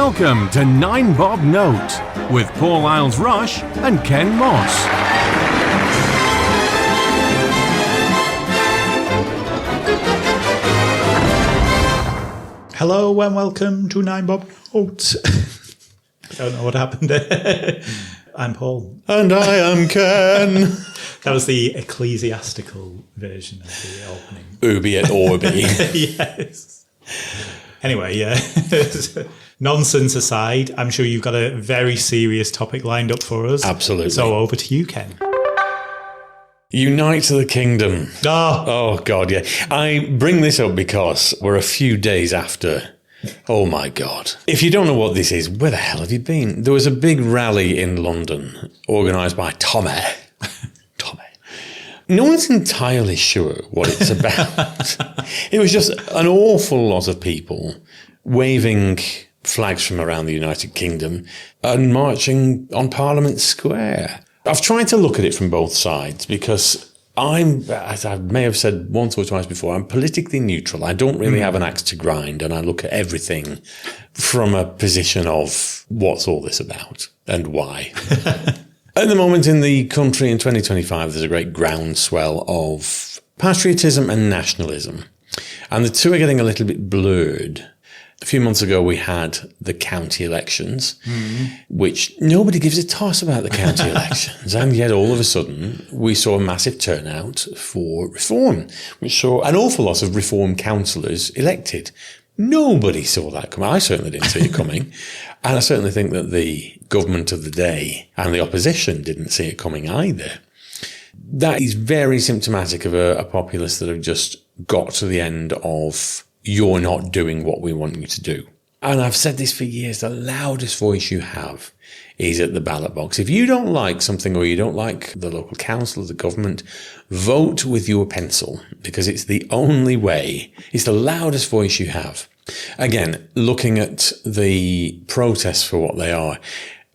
Welcome to 9 Bob Note with Paul Isles-Rush and Ken Moss. Hello and welcome to 9 Bob Note. I don't know what happened there. I'm Paul. And I am Ken. That was the ecclesiastical version of the opening. Ubi et Orbi. Yes. Anyway, yeah. Nonsense aside, I'm sure you've got a very serious topic lined up for us. Absolutely. So over to you, Ken. Unite the Kingdom. Oh, God, yeah. I bring this up because we're a few days after. Oh, my God. If you don't know what this is, where the hell have you been? There was a big rally in London organised by Tommy. No one's entirely sure what it's about. It was just an awful lot of people waving flags from around the United Kingdom and marching on Parliament Square. I've tried to look at it from both sides because as I may have said once or twice before, I'm politically neutral. I don't really have an axe to grind, and I look at everything from a position of what's all this about and why. At the moment in the country in 2025, there's a great groundswell of patriotism and nationalism. And the two are getting a little bit blurred. A few months ago, we had the county elections, which nobody gives a toss about the county elections. And yet all of a sudden, we saw a massive turnout for reform, which saw an awful lot of reform councillors elected. Nobody saw that coming. I certainly didn't see it coming. And I certainly think that the government of the day and the opposition didn't see it coming either. That is very symptomatic of a populace that have just got to the end of, you're not doing what we want you to do. And I've said this for years, the loudest voice you have is at the ballot box. If you don't like something or you don't like the local council or the government, vote with your pencil, because it's the only way. It's the loudest voice you have. Again, looking at the protests for what they are,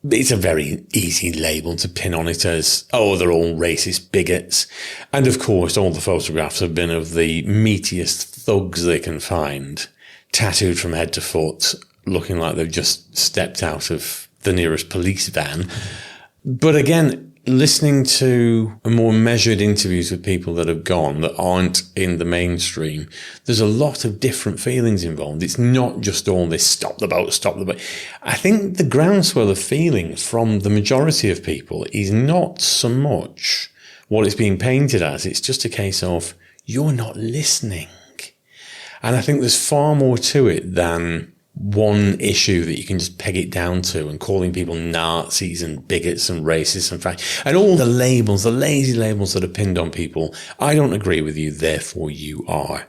it's a very easy label to pin on it as, oh, they're all racist bigots. And of course, all the photographs have been of the meatiest thugs they can find, tattooed from head to foot, looking like they've just stepped out of the nearest police van. But again, listening to more measured interviews with people that have gone, that aren't in the mainstream, there's a lot of different feelings involved. It's not just all this stop the boat, stop the boat. I think the groundswell of feelings from the majority of people is not so much what it's being painted as. It's just a case of, you're not listening. And I think there's far more to it than one issue that you can just peg it down to, and calling people Nazis and bigots and racists and all the labels, the lazy labels that are pinned on people. I don't agree with you, therefore you are.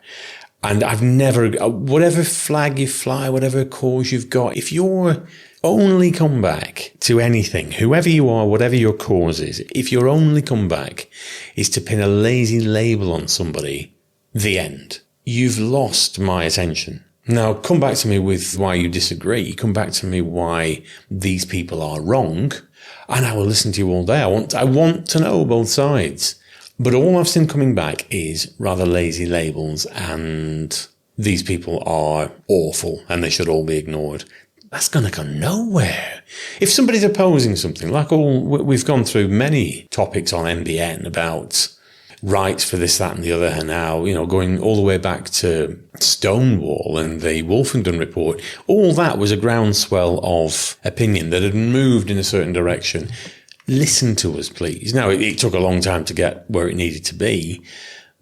And I've never, whatever flag you fly, whatever cause you've got, if your only comeback to anything, whoever you are, whatever your cause is, if your only comeback is to pin a lazy label on somebody, the end. You've lost my attention. Now, come back to me with why you disagree. Come back to me why these people are wrong, and I will listen to you all day. I want to know both sides. But all I've seen coming back is rather lazy labels, and these people are awful and they should all be ignored. That's going to go nowhere. If somebody's opposing something, like we've gone through many topics on NBN about rights for this, that and the other, and now, going all the way back to Stonewall and the Wolfenden report, all that was a groundswell of opinion that had moved in a certain direction. Listen to us, please. Now, it took a long time to get where it needed to be,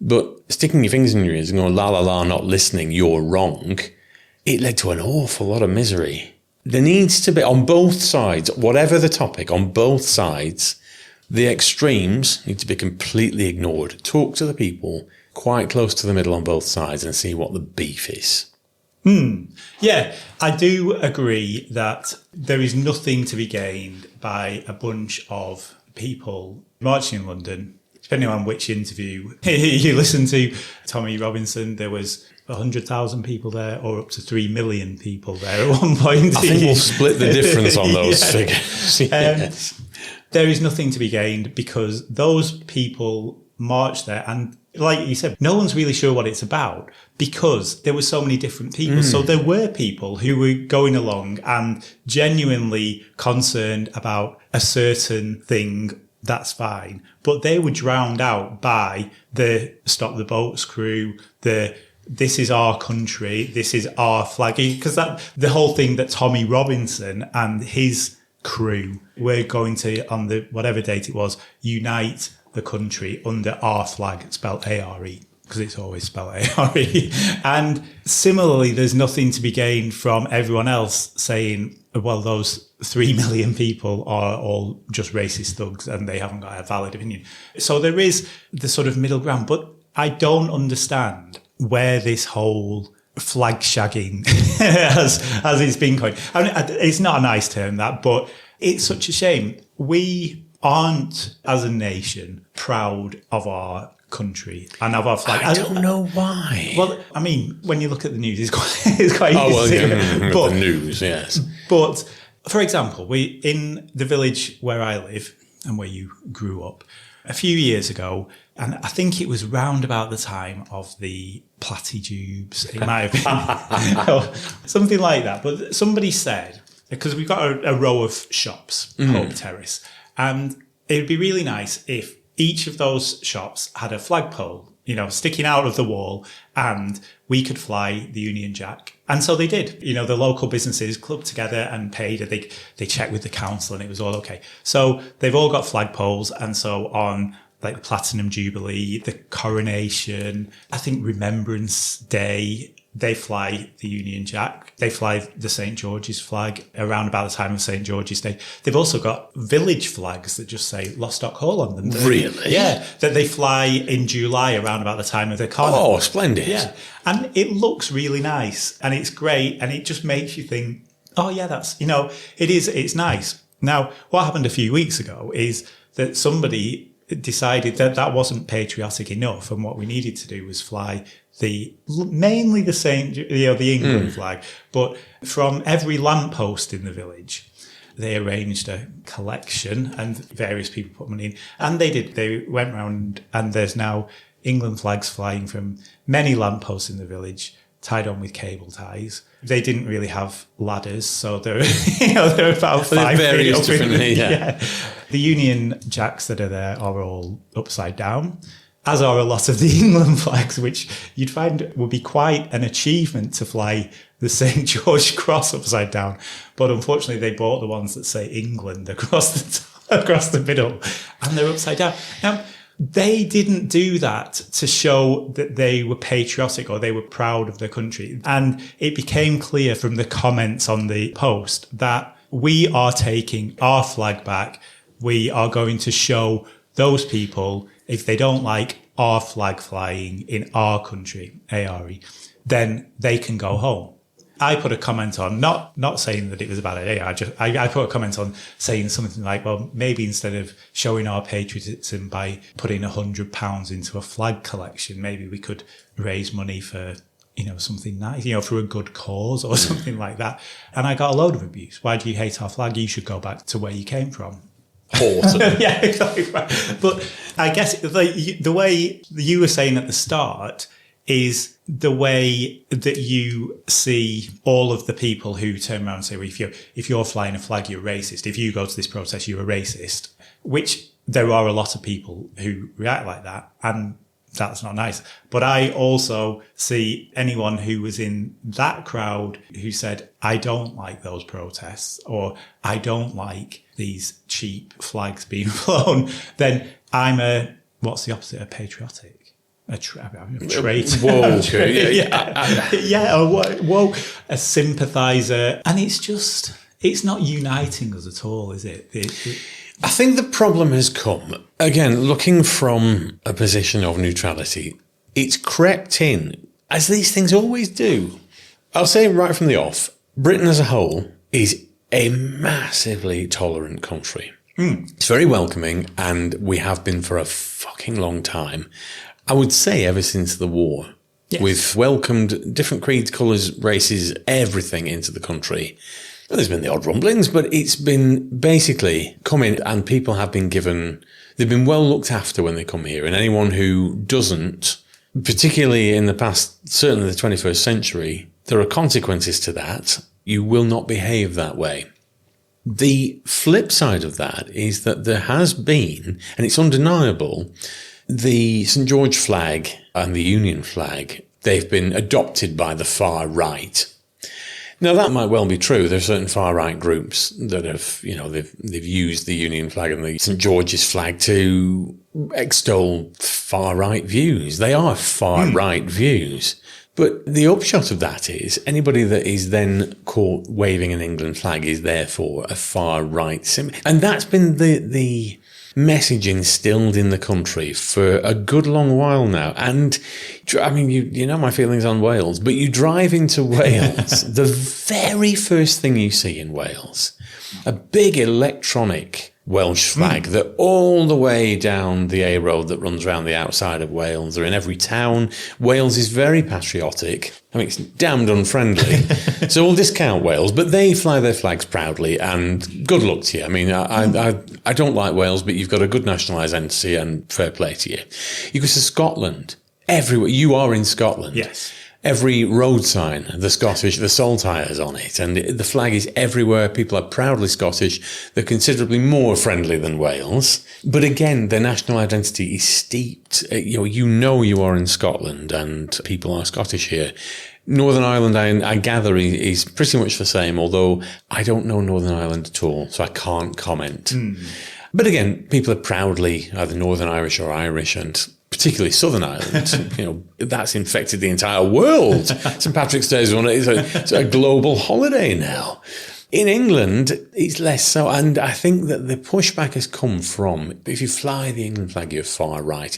but sticking your fingers in your ears and going, la, la, la, not listening, you're wrong, it led to an awful lot of misery. There needs to be, on both sides, whatever the topic, on both sides, the extremes need to be completely ignored. Talk to the people quite close to the middle on both sides and see what the beef is. Yeah, I do agree that there is nothing to be gained by a bunch of people marching in London. Depending on which interview you listen to, Tommy Robinson, there was 100,000 people there, or up to 3 million people there at one point. I think we'll split the difference on those figures. Yes. There is nothing to be gained because those people marched there, and like you said, no one's really sure what it's about because there were so many different people. So there were people who were going along and genuinely concerned about a certain thing. That's fine. But they were drowned out by the Stop the Boats crew, this is our country, this is our flag. Because the whole thing that Tommy Robinson and his crew were going to, on the whatever date it was, unite the country under our flag, spelled A-R-E, because it's always spelled A-R-E. And similarly, there's nothing to be gained from everyone else saying, well, those 3 million people are all just racist thugs and they haven't got a valid opinion. So there is the sort of middle ground, but I don't understand where this whole flag shagging as it's been coined. I mean, it's not a nice term, that, but it's such a shame. We aren't, as a nation, proud of our country and of our flag. I don't know why. Well, I mean, when you look at the news, it's quite easy. But the news, yes. But, for example, we in the village where I live and where you grew up, a few years ago, and I think it was round about the time of the platitubes, it might have been, or something like that. But somebody said, because we've got a row of shops, Hope Terrace, and it would be really nice if each of those shops had a flagpole, sticking out of the wall, and we could fly the Union Jack. And so they did. The local businesses clubbed together and paid. They checked with the council and it was all okay. So they've all got flagpoles. And so on like the Platinum Jubilee, the Coronation, I think Remembrance Day, they fly the Union Jack. They fly the St. George's flag around about the time of St. George's Day. They've also got village flags that just say Lostock Hall on them. Really? Yeah, that they fly in July around about the time of the carnival. Oh, splendid. Yeah, and it looks really nice and it's great and it just makes you think, oh yeah, that's, it's nice. Now, what happened a few weeks ago is that somebody decided that wasn't patriotic enough and what we needed to do was fly mainly the England flag, but from every lamppost in the village, they arranged a collection and various people put money in. And they went round and there's now England flags flying from many lampposts in the village, tied on with cable ties. They didn't really have ladders, so they're about 5 feet up. Yeah. The Union Jacks that are there are all upside down, as are a lot of the England flags, which you'd find would be quite an achievement to fly the St. George Cross upside down. But unfortunately, they bought the ones that say England across the middle, and they're upside down. Now, they didn't do that to show that they were patriotic or they were proud of their country. And it became clear from the comments on the post that we are taking our flag back. We are going to show those people, if they don't like our flag flying in our country, ARE, then they can go home. I put a comment on, not saying that it was a bad idea. I put a comment on saying something like, well, maybe instead of showing our patriotism by putting £100 into a flag collection, maybe we could raise money for, something nice, for a good cause or something like that. And I got a load of abuse. Why do you hate our flag? You should go back to where you came from. Awesome. Yeah, exactly. But I guess the way you were saying at the start is the way that you see all of the people who turn around and say, well, if you're flying a flag, you're racist. If you go to this protest, you're a racist, which there are a lot of people who react like that. And that's not nice. But I also see anyone who was in that crowd who said, I don't like those protests, or I don't like these cheap flags being flown, then I'm what's the opposite of patriotic? A traitor. Whoa. A sympathiser. And it's not uniting us at all, is it? I think the problem has come, again, looking from a position of neutrality, it's crept in, as these things always do. I'll say right from the off, Britain as a whole is a massively tolerant country. It's very welcoming, and we have been for a fucking long time. I would say ever since the war. Yes. We've welcomed different creeds, colours, races, everything into the country. Well, there's been the odd rumblings, but it's been basically come in and people have been given They've been well looked after when they come here, and anyone who doesn't, particularly in the past, certainly the 21st century, there are consequences to that. You will not behave that way. The flip side of that is that there has been, and it's undeniable, the St. George flag and the Union flag, they've been adopted by the far right. Now, that might well be true. There are certain far-right groups that have, they've used the Union flag and the St. George's flag to extol far-right views. They are far-right views. But the upshot of that is anybody that is then caught waving an England flag is therefore a far-right symbol. And that's been the message instilled in the country for a good long while now. And I mean, you know my feelings on Wales, but you drive into Wales, the very first thing you see in Wales, a big electronic Welsh flag that all the way down the A road that runs around the outside of Wales. They're in every town. Wales is very patriotic. I mean, it's damned unfriendly. So we'll discount Wales, but they fly their flags proudly, and good luck to you. I mean, I don't like Wales, but you've got a good national identity and fair play to you. You go to Scotland. Everywhere. You are in Scotland. Yes. Every road sign, the saltires on it, and the flag is everywhere. People are proudly Scottish. They're considerably more friendly than Wales. But again, their national identity is steeped. You know you are in Scotland and people are Scottish here. Northern Ireland, I gather, is pretty much the same, although I don't know Northern Ireland at all, so I can't comment. But again, people are proudly either Northern Irish or Irish, and particularly Southern Ireland, that's infected the entire world. St. Patrick's Day it's a global holiday now. In England, it's less so, and I think that the pushback has come from, if you fly the England flag, you're far right.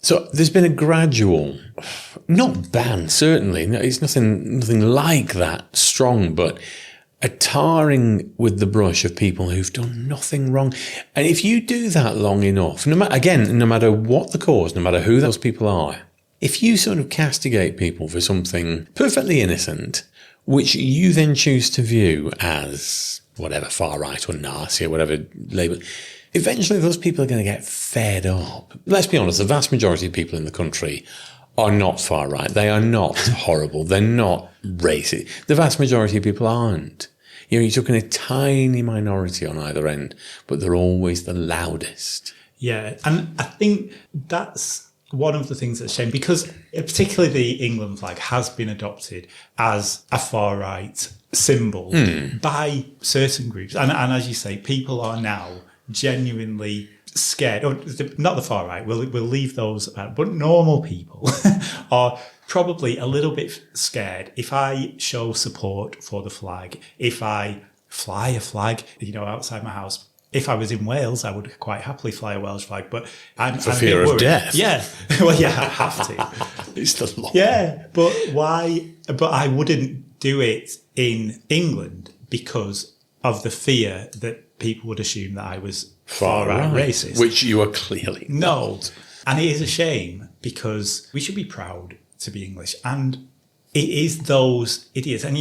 So there's been a gradual, not ban, certainly, it's nothing like that strong, but a tarring with the brush of people who've done nothing wrong. And if you do that long enough, no matter what the cause, no matter who those people are, if you sort of castigate people for something perfectly innocent, which you then choose to view as whatever, far right or Nazi or whatever label, eventually those people are going to get fed up. Let's be honest, the vast majority of people in the country are not far right. They are not horrible. They're not racist. The vast majority of people aren't. You're talking a tiny minority on either end, but they're always the loudest. Yeah, and I think that's one of the things that's a shame, because particularly the England flag has been adopted as a far-right symbol by certain groups. And as you say, people are now genuinely scared, or not the far right, we'll leave those about, but normal people are probably a little bit scared if I show support for the flag, if I fly a flag, outside my house. If I was in Wales, I would quite happily fly a Welsh flag, but I'm for fear of death. Yeah, well, yeah, I have to. It's the law. Yeah, but why? But I wouldn't do it in England because of the fear that people would assume that I was far-right racist. Which you are clearly not. And it is a shame, because we should be proud to be English. And it is those idiots. And,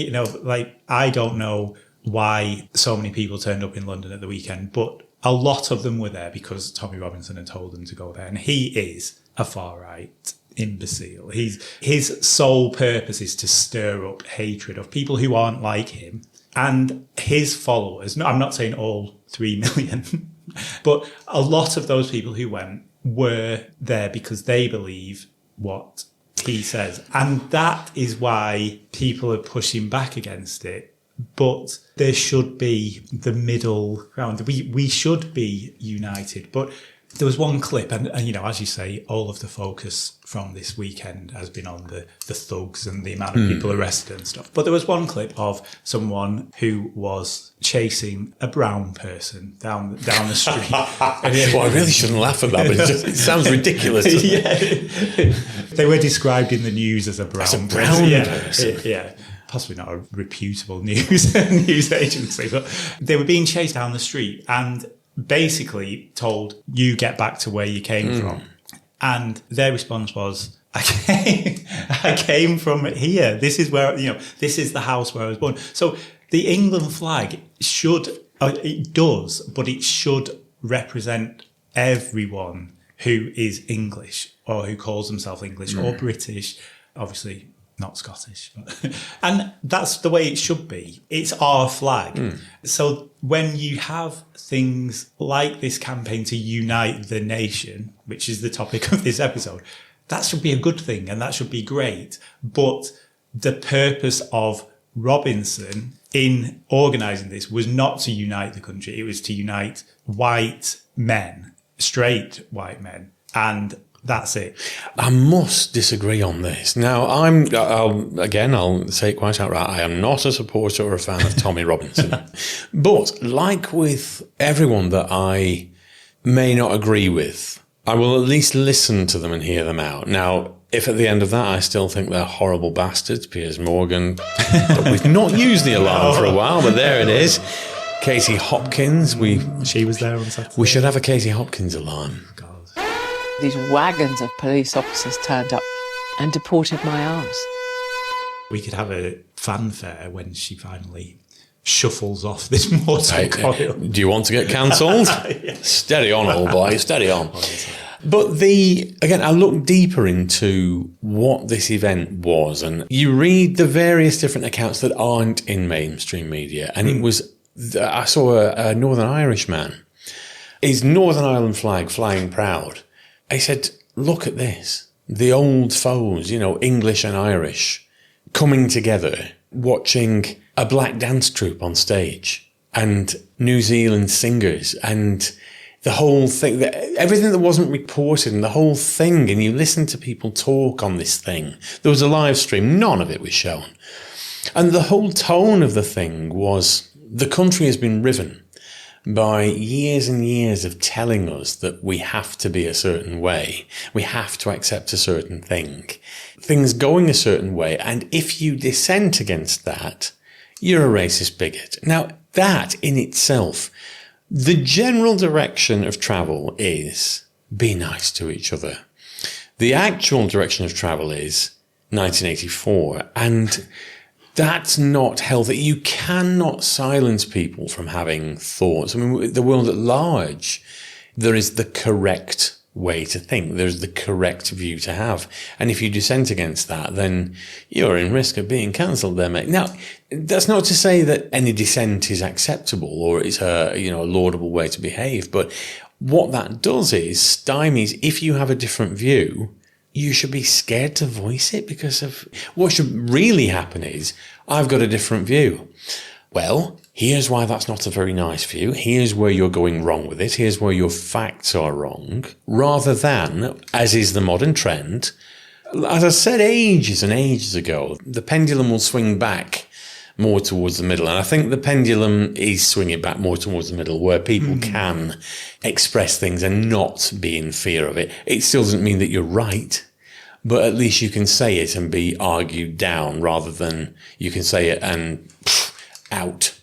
I don't know why so many people turned up in London at the weekend, but a lot of them were there because Tommy Robinson had told them to go there. And he is a far-right imbecile. His sole purpose is to stir up hatred of people who aren't like him. And his followers, no, I'm not saying all 3 million, but a lot of those people who went were there because they believe what he says. And that is why people are pushing back against it. But there should be the middle ground. We should be united. But there was one clip, and as you say, all of the focus from this weekend has been on the thugs and the amount of people arrested and stuff. But there was one clip of someone who was chasing a brown person down the street. Well, I really shouldn't laugh at that, but it sounds ridiculous. Yeah. They were described in the news as a brown person. Yeah. Possibly not a reputable news agency, but they were being chased down the street and basically told, you get back to where you came from. And their response was, I came from here. This is where, this is the house where I was born. So the England flag it does, but it should represent everyone who is English or who calls themselves English or British, obviously not Scottish, but, and that's the way it should be. It's our flag. So when you have things like this campaign to unite the nation, which is the topic of this episode, that should be a good thing and that should be great. But the purpose of Robinson in organising this was not to unite the country. It was to unite white men, straight white men. And that's it. I must disagree on this. Now, I'll say it quite outright. I am not a supporter or a fan of Tommy Robinson. But like with everyone that I may not agree with, I will at least listen to them and hear them out. Now, if at the end of that I still think they're horrible bastards, Piers Morgan, we've not used the alarm for a while, but there it is. Katie Hopkins, she was there on Saturday. We should have a Katie Hopkins alarm. These wagons of police officers turned up and deported my arse. We could have a fanfare when she finally shuffles off this mortal coil. Do you want to get cancelled? Yeah. Steady on, old boy, steady on. But again, I looked deeper into what this event was, and you read the various different accounts that aren't in mainstream media, and it was, I saw a Northern Irish man, his Northern Ireland flag flying proud. I said, look at this. The old foes, English and Irish, coming together, watching a black dance troupe on stage and New Zealand singers and the whole thing, everything that wasn't reported and the whole thing. And you listen to people talk on this thing. There was a live stream. None of it was shown. And the whole tone of the thing was the country has been riven by years and years of telling us that we have to be a certain way. We have to accept a certain thing. Things going a certain way. And if you dissent against that, you're a racist bigot. Now, that in itself, the general direction of travel is be nice to each other. The actual direction of travel is 1984. And that's not healthy. You cannot silence people from having thoughts. I mean, the world at large, there is the correct way to think. There's the correct view to have. And if you dissent against that, then you're in risk of being cancelled there, mate. Now, that's not to say that any dissent is acceptable or it's a laudable way to behave. But what that does is stymies, if you have a different view, you should be scared to voice it, because of what should really happen is, I've got a different view. Well, here's why that's not a very nice view. Here's where you're going wrong with it. Here's where your facts are wrong. Rather than, as is the modern trend, as I said ages and ages ago, the pendulum will swing back more towards the middle. And I think the pendulum is swinging back more towards the middle, where people can express things and not be in fear of it. It still doesn't mean that you're right, but at least you can say it and be argued down, rather than you can say it and out.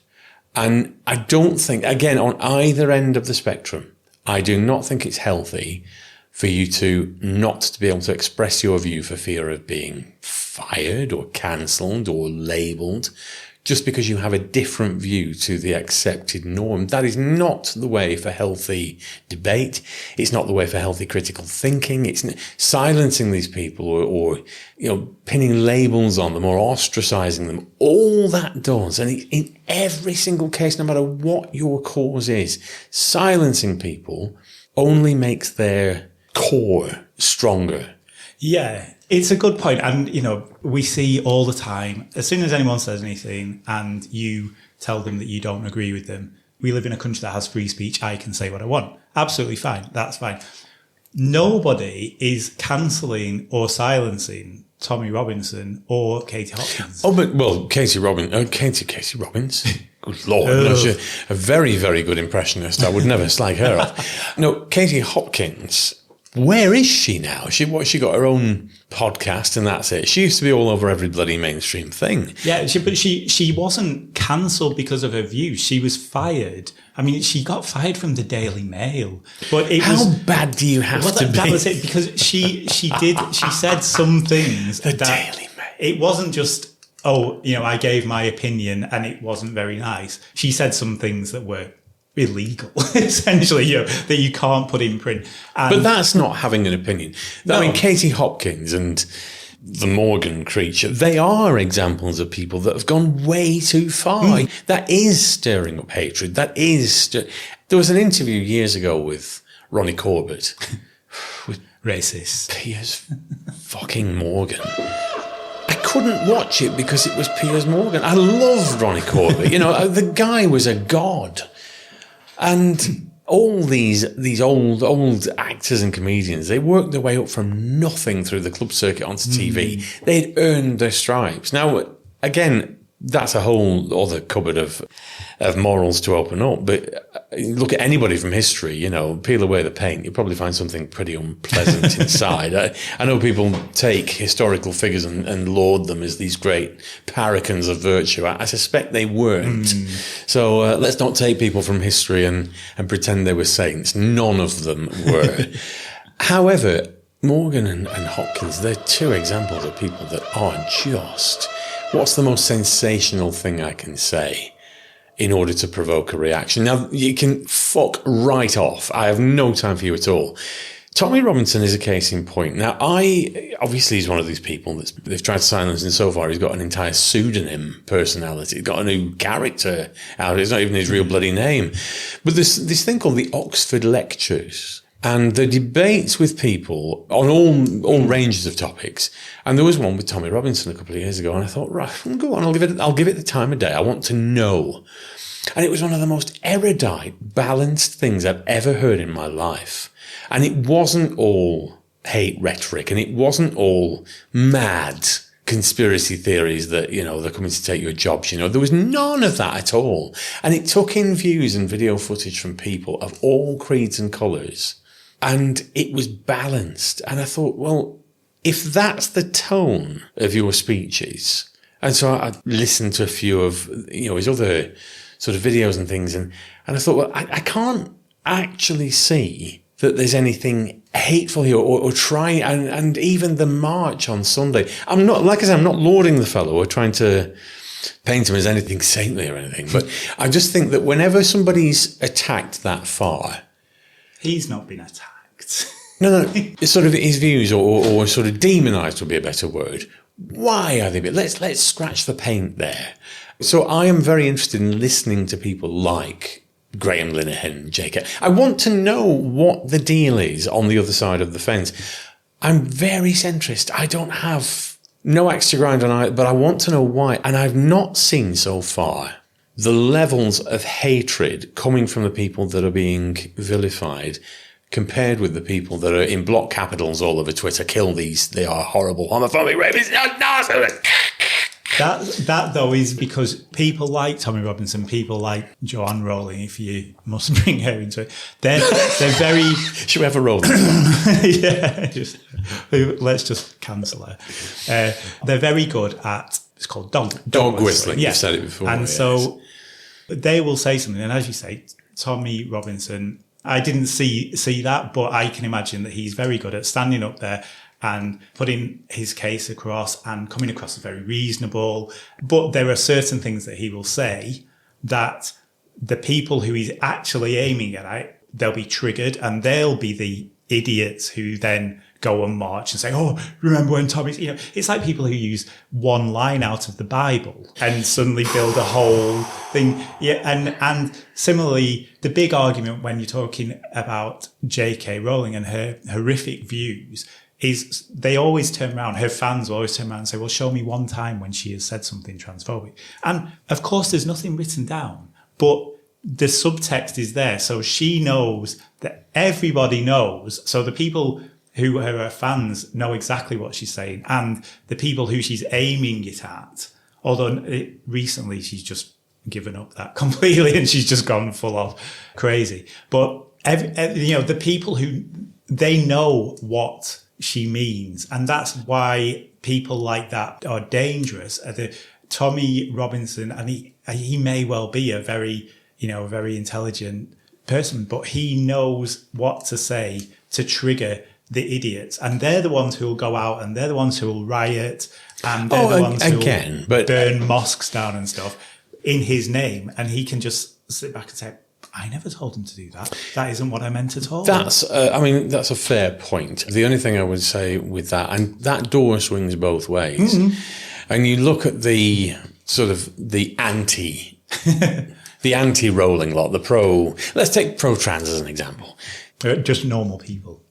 And I don't think, again, on either end of the spectrum, I do not think it's healthy for you to not to be able to express your view for fear of being fired or cancelled or labelled, just because you have a different view to the accepted norm. That is not the way for healthy debate. It's not the way for healthy critical thinking. It's silencing these people or pinning labels on them or ostracizing them. All that does, and in every single case, no matter what your cause is, silencing people only makes their core stronger. Yeah, it's a good point. And, we see all the time, as soon as anyone says anything and you tell them that you don't agree with them, we live in a country that has free speech. I can say what I want. Absolutely fine. That's fine. Nobody is cancelling or silencing Tommy Robinson or Katie Hopkins. Katie Robbins. Good Lord. No, she's a very, very good impressionist. I would never slag her off. No, Katie Hopkins, where is she now? She got her own podcast and that's it. She used to be all over every bloody mainstream thing. Yeah, but she wasn't cancelled because of her views. She was fired. I mean, she got fired from the Daily Mail. But how bad do you have to be? That was it, because she said some things. The Daily Mail. It wasn't just, I gave my opinion and it wasn't very nice. She said some things that were illegal, essentially, that you can't put in print. And But that's not having an opinion. No. I mean, Katie Hopkins and the Morgan creature, they are examples of people that have gone way too far. That is stirring up hatred. There was an interview years ago with Ronnie Corbett, with racist. Piers fucking Morgan. I couldn't watch it because it was Piers Morgan. I loved Ronnie Corbett. The guy was a god. And all these old actors and comedians, they worked their way up from nothing through the club circuit onto TV. They'd earned their stripes. Now, again, that's a whole other cupboard of morals to open up. But look at anybody from history, peel away the paint, you'll probably find something pretty unpleasant inside. I know people take historical figures and laud them as these great paragons of virtue. I suspect they weren't. So let's not take people from history and pretend they were saints. None of them were. However, Morgan and Hopkins, they're two examples of people that are just... What's the most sensational thing I can say in order to provoke a reaction? Now, you can fuck right off. I have no time for you at all. Tommy Robinson is a case in point. Now, obviously he's one of these people they've tried to silence, and so far he's got an entire pseudonym personality. He's got a new character out. It's not even his real bloody name. But there's this thing called the Oxford Lectures. And the debates with people on all ranges of topics. And there was one with Tommy Robinson a couple of years ago, and I thought, right, go on, I'll give it the time of day. I want to know. And it was one of the most erudite, balanced things I've ever heard in my life. And it wasn't all hate rhetoric, and it wasn't all mad conspiracy theories that, they're coming to take your jobs. There was none of that at all. And it took in views and video footage from people of all creeds and colours. And it was balanced. And I thought, well, if that's the tone of your speeches, and so I listened to a few of, his other sort of videos and things, and I thought, well, I can't actually see that there's anything hateful here or trying, and even the march on Sunday. I'm not lauding the fellow or trying to paint him as anything saintly or anything, but I just think that whenever somebody's attacked that far, He's not been attacked. No. It's sort of his views or sort of demonised would be a better word. Why are they? Let's scratch the paint there. So I am very interested in listening to people like Graham Linehan, J.K. I want to know what the deal is on the other side of the fence. I'm very centrist. I don't have no axe to grind on either, but I want to know why. And I've not seen so far the levels of hatred coming from the people that are being vilified compared with the people that are in block capitals all over Twitter. Kill these, they are horrible, homophobic, rapists. That though is because people like Tommy Robinson, people like Joanne Rowling, if you must bring her into it, they're very... Should we have a roll? Yeah, let's just cancel her. They're very good at, it's called dog whistling. You've said it before. And so they will say something, and as you say, Tommy Robinson, I didn't see that, but I can imagine that he's very good at standing up there and putting his case across and coming across as very reasonable. But there are certain things that he will say that the people who he's actually aiming at, they'll be triggered, and they'll be the idiots who then go and march and say, oh, remember when Tommy's, it's like people who use one line out of the Bible and suddenly build a whole thing. Yeah. And similarly, the big argument when you're talking about J.K. Rowling and her horrific views is they always turn around, her fans will always turn around and say, well, show me one time when she has said something transphobic. And of course, there's nothing written down, but the subtext is there. So she knows that everybody knows. So the people who are her fans know exactly what she's saying, and the people who she's aiming it at, although recently she's just given up that completely and she's just gone full of crazy. But, the people who, they know what she means, and that's why people like that are dangerous. Tommy Robinson, and he may well be a very intelligent person, but he knows what to say to trigger the idiots, and they're the ones who will go out, and they're the ones who will riot, and they're the ones who will burn mosques down and stuff in his name, and he can just sit back and say, I never told him to do that. That isn't what I meant at all. That's a fair point. The only thing I would say with that, and that door swings both ways. And you look at the sort of the anti-rolling lot, the pro. Let's take pro-trans as an example. Just normal people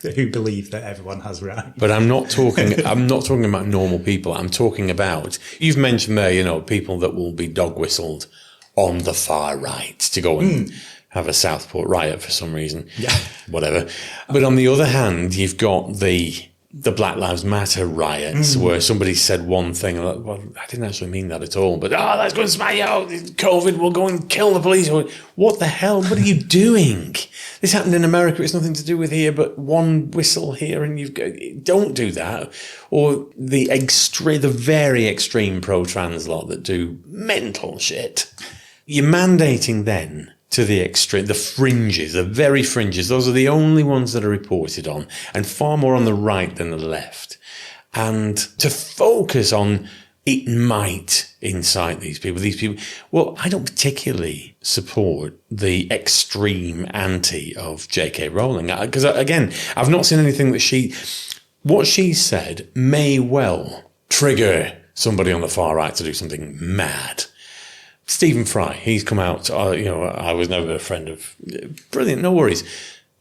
who believe that everyone has rights. But I'm not talking about normal people. I'm talking about, you've mentioned there, people that will be dog whistled on the far right to go and have a Southport riot for some reason. Yeah. Whatever. But on the other hand, you've got the Black Lives Matter riots where somebody said one thing, like, well, I didn't actually mean that at all, but, let's go and smash out COVID, we'll go and kill the police. What the hell? What are you doing? This happened in America, it's nothing to do with here, but one whistle here and don't do that. Or the very extreme pro-trans lot that do mental shit. You're mandating then to the extreme, the fringes, the very fringes. Those are the only ones that are reported on, and far more on the right than the left. And to focus on it might incite these people. Well, I don't particularly support the extreme anti of J.K. Rowling. Because, again, I've not seen anything what she said may well trigger somebody on the far right to do something mad. Stephen Fry, he's come out, I was never a friend of, brilliant, no worries.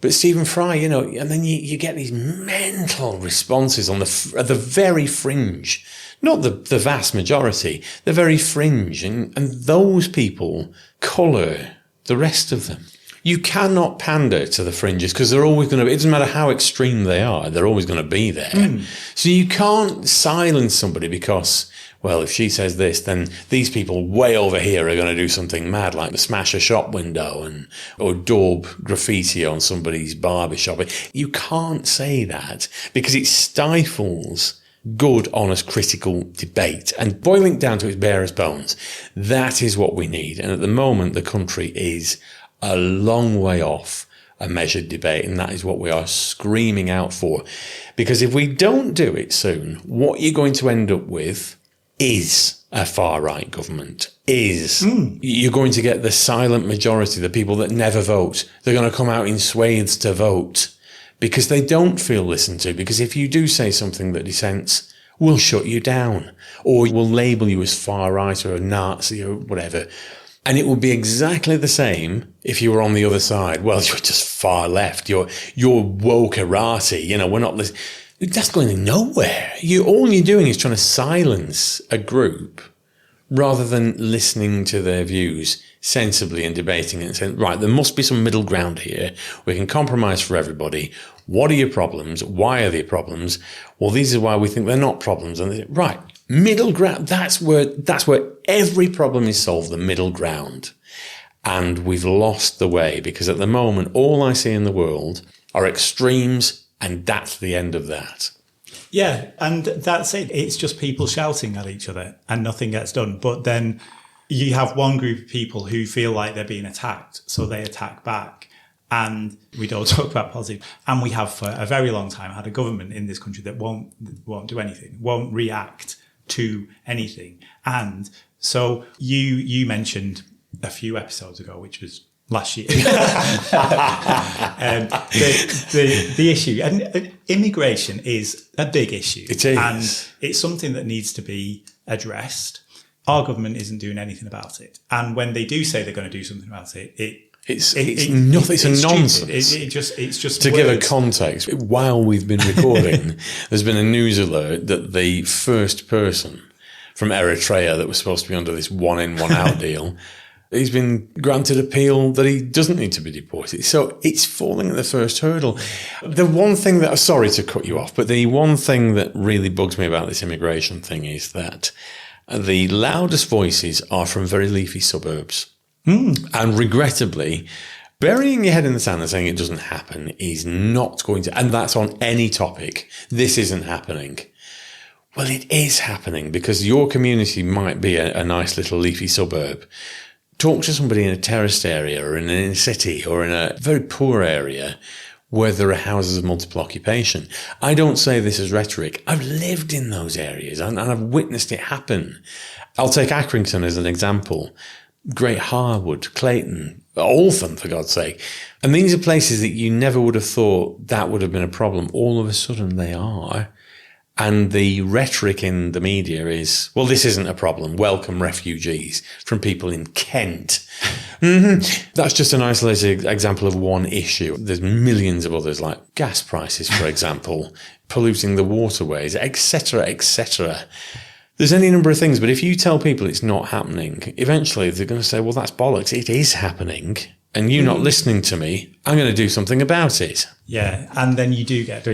But Stephen Fry, and then you get these mental responses on the very fringe, not the vast majority, the very fringe. And those people colour the rest of them. You cannot pander to the fringes because they're always going to, it doesn't matter how extreme they are, they're always going to be there. So you can't silence somebody because, well, if she says this, then these people way over here are going to do something mad, like smash a shop window or daub graffiti on somebody's barber shop. You can't say that because it stifles good, honest, critical debate. And boiling it down to its barest bones, that is what we need. And at the moment, the country is a long way off a measured debate, and that is what we are screaming out for. Because if we don't do it soon, what you're going to end up with is a far-right government. You're going to get the silent majority, the people that never vote. They're going to come out in swathes to vote because they don't feel listened to. Because if you do say something that dissents, we'll shut you down or we'll label you as far-right or a Nazi or whatever. And it will be exactly the same if you were on the other side. Well, you're just far left. You're wokerati. We're not listening. That's going nowhere. All you're doing is trying to silence a group rather than listening to their views sensibly and debating it and saying, right, there must be some middle ground here. We can compromise for everybody. What are your problems? Why are they problems? Well, these are why we think they're not problems. And right, middle ground. That's where every problem is solved, the middle ground. And we've lost the way because at the moment, all I see in the world are extremes. And that's the end of that. Yeah, and that's it. It's just people shouting at each other and nothing gets done. But then you have one group of people who feel like they're being attacked, so they attack back. And we don't talk about positive. And we have for a very long time had a government in this country that won't do anything, won't react to anything. And so you mentioned a few episodes ago, which was last year, the issue, and immigration is a big issue. It is, and it's something that needs to be addressed. Our government isn't doing anything about it, and when they do say they're going to do something about it, it's nothing. It's a nonsense. It's just to words. give a context. While we've been recording, there's been a news alert that the first person from Eritrea that was supposed to be under this 1-in, 1-out deal. He's been granted appeal that he doesn't need to be deported. So it's falling at the first hurdle. The one thing that, sorry to cut you off, but the one thing that really bugs me about this immigration thing is that the loudest voices are from very leafy suburbs. And regrettably, burying your head in the sand and saying it doesn't happen is not going to, and that's on any topic. This isn't happening. Well, it is happening because your community might be a nice little leafy suburb. Talk to somebody in a terraced area or in an inner city or in a very poor area where there are houses of multiple occupation. I don't say this as rhetoric. I've lived in those areas and I've witnessed it happen. I'll take Accrington as an example. Great Harwood, Clayton, Altham, for God's sake. And these are places that you never would have thought that would have been a problem. All of a sudden they are. And the rhetoric in the media is, well, this isn't a problem. Welcome refugees from people in Kent. That's just an isolated example of one issue. There's millions of others, like gas prices, for example, polluting the waterways, etc., etc. There's any number of things, but if you tell people it's not happening, eventually they're going to say, well, that's bollocks. It is happening. And you're not listening to me. I'm going to do something about it. Yeah. And then you do get,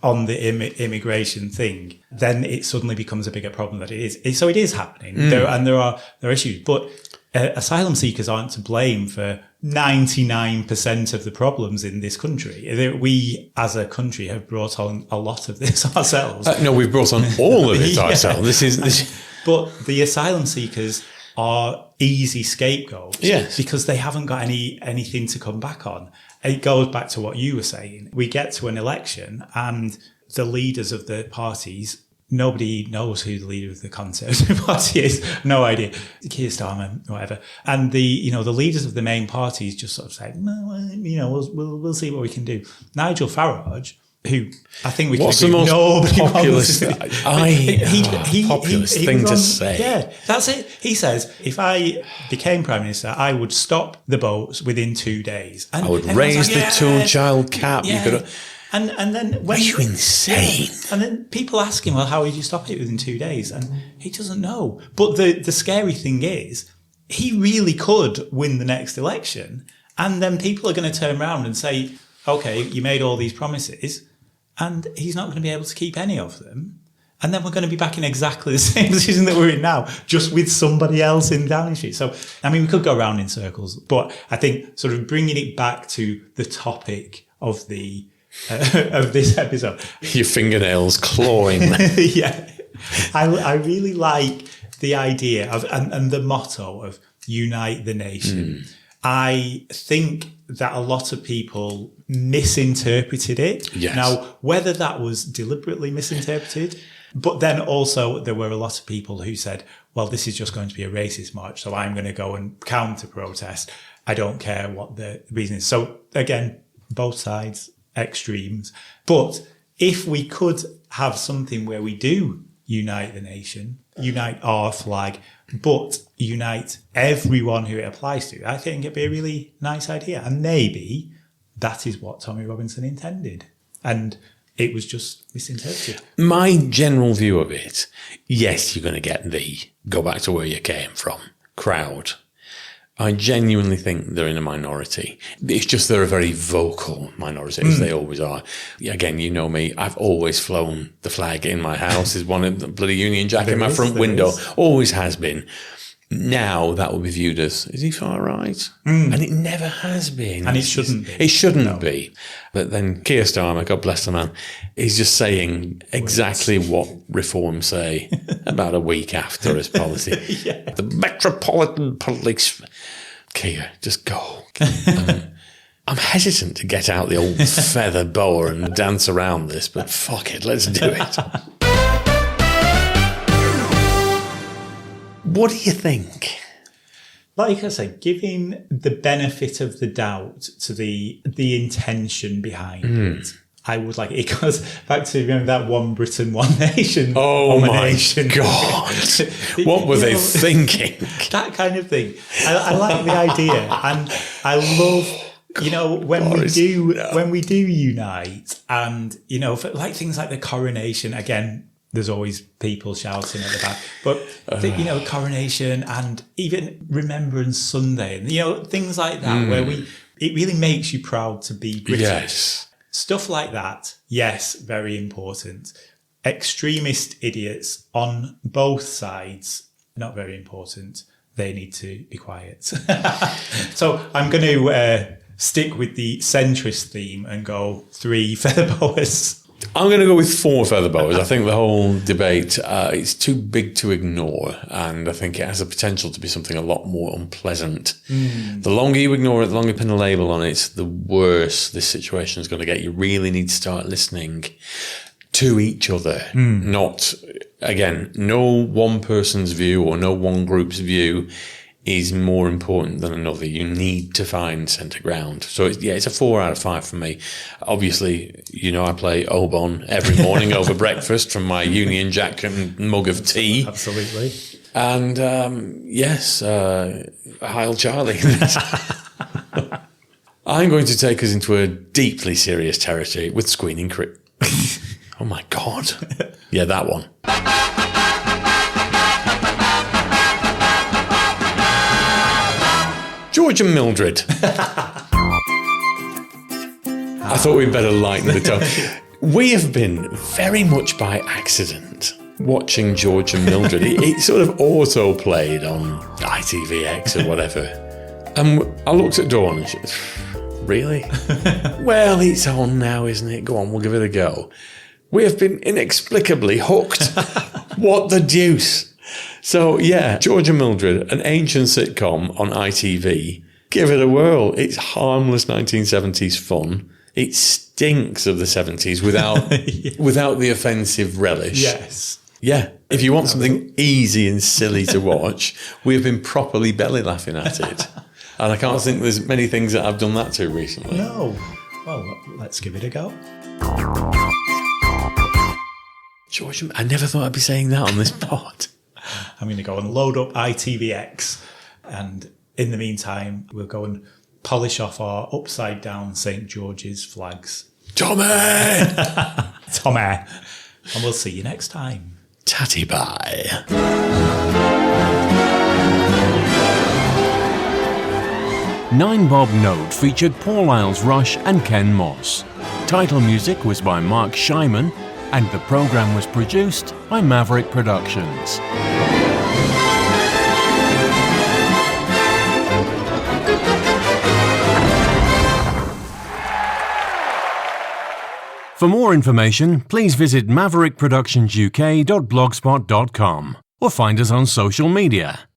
on the immigration thing, then it suddenly becomes a bigger problem that it is. So it is happening. There are issues, but asylum seekers aren't to blame for 99% of the problems in this country. We, as a country, have brought on a lot of this ourselves. No, we've brought on all of it ourselves. This. But the asylum seekers are easy scapegoats, because they haven't got anything to come back on. It goes back to what you were saying. We get to an election and the leaders of the parties, nobody knows who the leader of the Conservative Party is. No idea. Keir Starmer, whatever. And the leaders of the main parties just sort of say, we'll see what we can do. Nigel Farage, who I think we can What's the most populist thing to say? Yeah, that's it. He says, if I became Prime Minister, I would stop the boats within 2 days. And I would raise the two-child cap. Yeah. And then when are you insane? And then people ask him, well, how would you stop it within 2 days? And he doesn't know. But the scary thing is, he really could win the next election. And then people are going to turn around and say, okay, you made all these promises, and he's not going to be able to keep any of them. And then we're going to be back in exactly the same position that we're in now, just with somebody else in Downing Street. So, I mean, we could go around in circles, but I think sort of bringing it back to the topic of the of this episode. Your fingernails clawing. Yeah. I really like the idea of, and the motto of unite the nation. I think that a lot of people misinterpreted it. Yes. Now, whether that was deliberately misinterpreted, but then also there were a lot of people who said, well, this is just going to be a racist march, so I'm going to go and counter-protest. I don't care what the reason is. So again, both sides, extremes. But if we could have something where we do unite the nation, unite our flag, but unite everyone who it applies to, I think it'd be a really nice idea. And maybe that is what Tommy Robinson intended. And it was just misinterpreted. My general view of it, yes, you're going to get the go back to where you came from crowd. I genuinely think they're in a minority. It's just they're a very vocal minority, as they always are. Again, you know me, I've always flown the flag in my house. There's one of the bloody Union Jack in my front window. Always has been. Now that will be viewed as, is he far right? And it never has been. And it shouldn't be. It shouldn't be. But then Keir Starmer, God bless the man, he's just saying exactly what Reform say about a week after his policy. Yeah. The Metropolitan Police. Keir, just go. I'm hesitant to get out the old feather boa and dance around this, but fuck it, let's do it. What do you think? Like I said, giving the benefit of the doubt to the intention behind it, I would like it. It goes back to, remember that One Britain, One Nation. Oh my God. What were they thinking? That kind of thing. I like the idea. And I love, when we do unite and, for like things like the coronation, again, there's always people shouting at the back, but coronation and even Remembrance Sunday and things like that where it really makes you proud to be British. Yes. Stuff like that. Yes, very important. Extremist idiots on both sides, not very important. They need to be quiet. So I'm going to stick with the centrist theme and go 3 feather boas. I'm going to go with 4 feather boas. I think the whole debate, it's too big to ignore. And I think it has the potential to be something a lot more unpleasant. The longer you ignore it, the longer you pin a label on it, the worse this situation is going to get. You really need to start listening to each other. Not, again, no one person's view or no one group's view is more important than another. You need to find centre ground. So it's a 4 out of 5 for me. Obviously, I play Obon every morning over breakfast from my Union Jack and mug of tea. Absolutely. And yes, Heil Charlie. I'm going to take us into a deeply serious territory with Squeening Creek. Oh my God. Yeah, that one. George and Mildred. I thought we'd better lighten the tone. We have been very much by accident watching George and Mildred. It sort of auto-played on ITVX or whatever. And I looked at Dawn and she was, really? Well, it's on now, isn't it? Go on, we'll give it a go. We have been inexplicably hooked. What the deuce? So, yeah, George and Mildred, an ancient sitcom on ITV. Give it a whirl. It's harmless 1970s fun. It stinks of the 70s without the offensive relish. Yes. Yeah. If you want something easy and silly to watch, we have been properly belly laughing at it. And I can't think there's many things that I've done that to recently. No. Well, let's give it a go. George, I never thought I'd be saying that on this pod. I'm going to go and load up ITVX, and in the meantime, we'll go and polish off our upside down St. George's flags. Tommy! Tommy. And we'll see you next time. Tatty bye. Nine Bob Note featured Paul Isles Rush and Ken Moss. Title music was by Mark Shyman, and the programme was produced by Maverick Productions. For more information, please visit maverickproductionsuk.blogspot.com or find us on social media.